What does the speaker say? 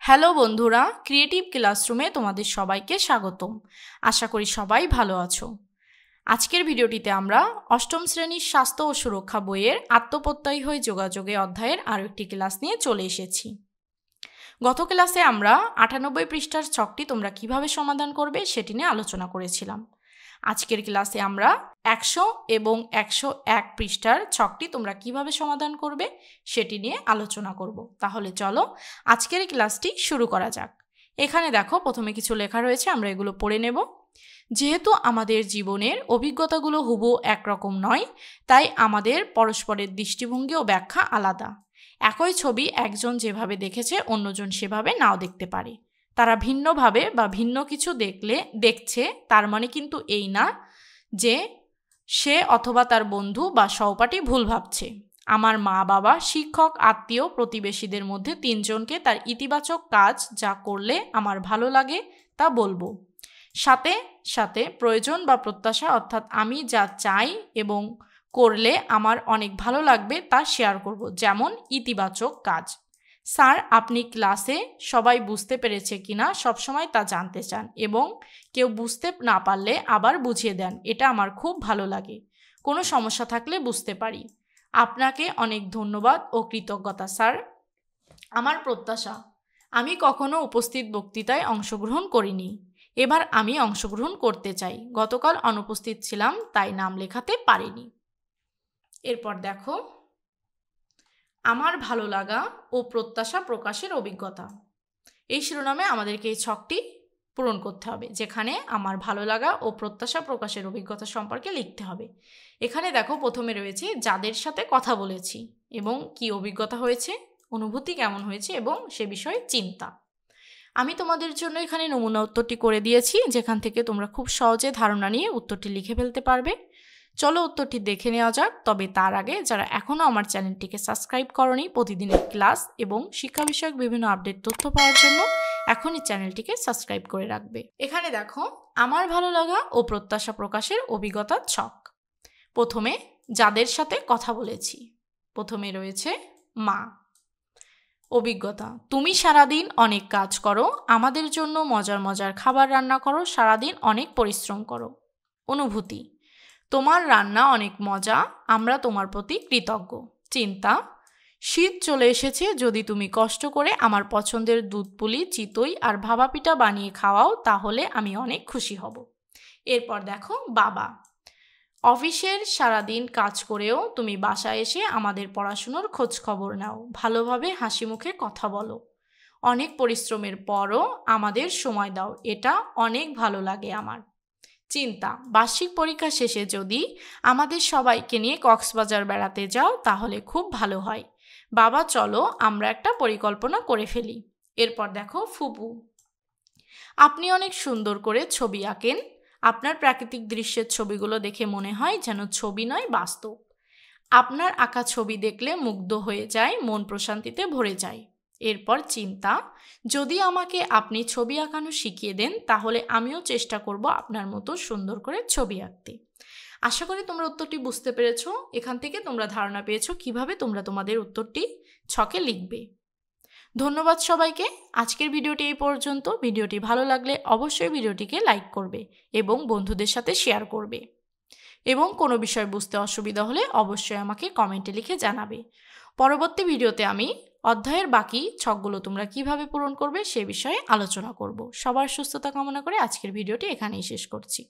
Hello বন্ধুরা, creative ক্লাসরুমে তোমাদের সবাইকে স্বাগতম। আশা করি সবাই ভালো আছো। আজকের ভিডিওটিতে আমরা অষ্টম শ্রেণীর স্বাস্থ্য ও সুরক্ষা বইয়ের আত্মপ্রত্যয়ী হয়ে যোগাযোগে অধ্যায়ের আরও একটি ক্লাস নিয়ে চলে এসেছি। গত ক্লাসে আমরা 98 পৃষ্ঠার ছকটি তোমরা কিভাবে সমাধান করবে সেটি নিয়ে আলোচনা করেছিলাম। আজকের ক্লাসে আমরা 100 এবং 101 পৃষ্ঠার ছকটি তোমরা কিভাবে সমাধান করবে সেটি নিয়ে আলোচনা করব। তাহলে চলো আজকের ক্লাসটি শুরু করা যাক। এখানে দেখো প্রথমে কিছু লেখা রয়েছে, আমরা এগুলো পড়ে নেব। যেহেতু আমাদের জীবনের অভিজ্ঞতাগুলো হুবহু একরকম নয়, তাই আমাদের পরস্পরের দৃষ্টিভঙ্গি ও ব্যাখ্যা আলাদা। একই ছবি একজন যেভাবে দেখেছে অন্যজন সেভাবে নাও দেখতে পারে। তারা ভিন্নভাবে বা ভিন্ন কিছু দেখছে, তার মানে কিন্তু এই না যে সে অথবা তার বন্ধু বা সহপাঠী ভুল ভাবছে। আমার মা বাবা, শিক্ষক, আত্মীয়, প্রতিবেশীদের মধ্যে 3 জনকে তার ইতিবাচক কাজ যা করলে আমার ভালো লাগে তা বলবো। সাথে সাথে প্রয়োজন বা প্রত্যাশা, অর্থাৎ আমি যা চাই এবং করলে আমার অনেক ভালো লাগবে তা শেয়ার করব, যেমন ইতিবাচক কাজ। স্যার, আপনি ক্লাসে সবাই বুঝতে পেরেছে কিনা সবসময় তা জানতে চান এবং কেউ বুঝতে না পারলে আবার বুঝিয়ে দেন, এটা আমার খুব ভালো লাগে। কোনো সমস্যা থাকলে বুঝতে পারি। আপনাকে অনেক ধন্যবাদ ও কৃতজ্ঞতা স্যার। আমার প্রত্যাশা, আমি কখনো উপস্থিত বক্তৃতায় অংশগ্রহণ করিনি, এবার আমি অংশগ্রহণ করতে চাই। গতকাল অনুপস্থিত ছিলাম তাই নাম লেখাতে পারিনি। এরপর দেখো, আমার ভালো লাগা ও প্রত্যাশা প্রকাশের অভিজ্ঞতা। এই শিরোনামে আমাদেরকে এই ছকটি পূরণ করতে হবে, যেখানে আমার ভালো লাগা ও প্রত্যাশা প্রকাশের অভিজ্ঞতা সম্পর্কে লিখতে হবে। এখানে দেখো প্রথমে রয়েছে যাদের সাথে কথা বলেছি এবং কি অভিজ্ঞতা হয়েছে, অনুভূতি কেমন হয়েছে এবং সে বিষয়ে চিন্তা। আমি তোমাদের জন্য এখানে নমুনা উত্তরটি করে দিয়েছি, যেখান থেকে তোমরা খুব সহজে ধারণা নিয়ে উত্তরটি লিখে ফেলতে পারবে। চলো উত্তরটি দেখে নেওয়া যাক। তবে তার আগে যারা এখনও আমার চ্যানেলটিকে সাবস্ক্রাইব করনি, প্রতিদিনের ক্লাস এবং শিক্ষা বিষয়ক বিভিন্ন আপডেট তথ্য পাওয়ার জন্য এখনই চ্যানেলটিকে সাবস্ক্রাইব করে রাখবে। এখানে দেখো আমার ভালো লাগা ও প্রত্যাশা প্রকাশের অভিজ্ঞতার ছক। প্রথমে যাদের সাথে কথা বলেছি, প্রথমে রয়েছে মা। অভিজ্ঞতা, তুমি সারাদিন অনেক কাজ করো, আমাদের জন্য মজার মজার খাবার রান্না করো, সারাদিন অনেক পরিশ্রম করো। অনুভূতি, তোমার রান্না অনেক মজা, আমরা তোমার প্রতি কৃতজ্ঞ। চিন্তা, শীত চলে এসেছে, যদি তুমি কষ্ট করে আমার পছন্দের দুধ পুলি, চিতই আর ভাপা পিঠা বানিয়ে খাওয়াও তাহলে আমি অনেক খুশি হব। এরপর দেখো বাবা। অফিসের সারাদিন কাজ করেও তুমি বাসায় এসে আমাদের পড়াশুনোর খোঁজ খবর নাও, ভালোভাবে হাসি মুখে কথা বলো, অনেক পরিশ্রমের পরও আমাদের সময় দাও, এটা অনেক ভালো লাগে আমার। চিন্তা, বার্ষিক পরীক্ষা শেষে যদি আমাদের সবাইকে নিয়ে কক্সবাজার বেড়াতে যাও তাহলে খুব ভালো হয়। বাবা, চলো আমরা একটা পরিকল্পনা করে ফেলি। এরপর দেখো ফুপু। আপনি অনেক সুন্দর করে ছবি আঁকেন, আপনার প্রাকৃতিক দৃশ্যের ছবিগুলো দেখে মনে হয় যেন ছবি নয় বাস্তব। আপনার আঁকা ছবি দেখলে মুগ্ধ হয়ে যায়, মন প্রশান্তিতে ভরে যায়। এরপর চিন্তা, যদি আমাকে আপনি ছবি আঁকানো শিখিয়ে দেন তাহলে আমিও চেষ্টা করব আপনার মতো সুন্দর করে ছবি আঁকতে। আশা করি তোমরা উত্তরটি বুঝতে পেরেছো। এখান থেকে তোমরা ধারণা পেয়েছো কিভাবে তোমরা তোমাদের উত্তরটি ছকে লিখবে। ধন্যবাদ সবাইকে। আজকের ভিডিওটি এই পর্যন্ত। ভিডিওটি ভালো লাগলে অবশ্যই ভিডিওটিকে লাইক করবে এবং বন্ধুদের সাথে শেয়ার করবে, এবং কোনো বিষয় বুঝতে অসুবিধা হলে অবশ্যই আমাকে কমেন্টে লিখে জানাবে। পরবর্তী ভিডিওতে আমি অধ্যায়ের বাকি ছকগুলো তোমরা কিভাবে পূরণ করবে সে বিষয়ে আলোচনা করব। সবার সুস্থতা কামনা করে আজকের ভিডিওটি এখানেই শেষ করছি।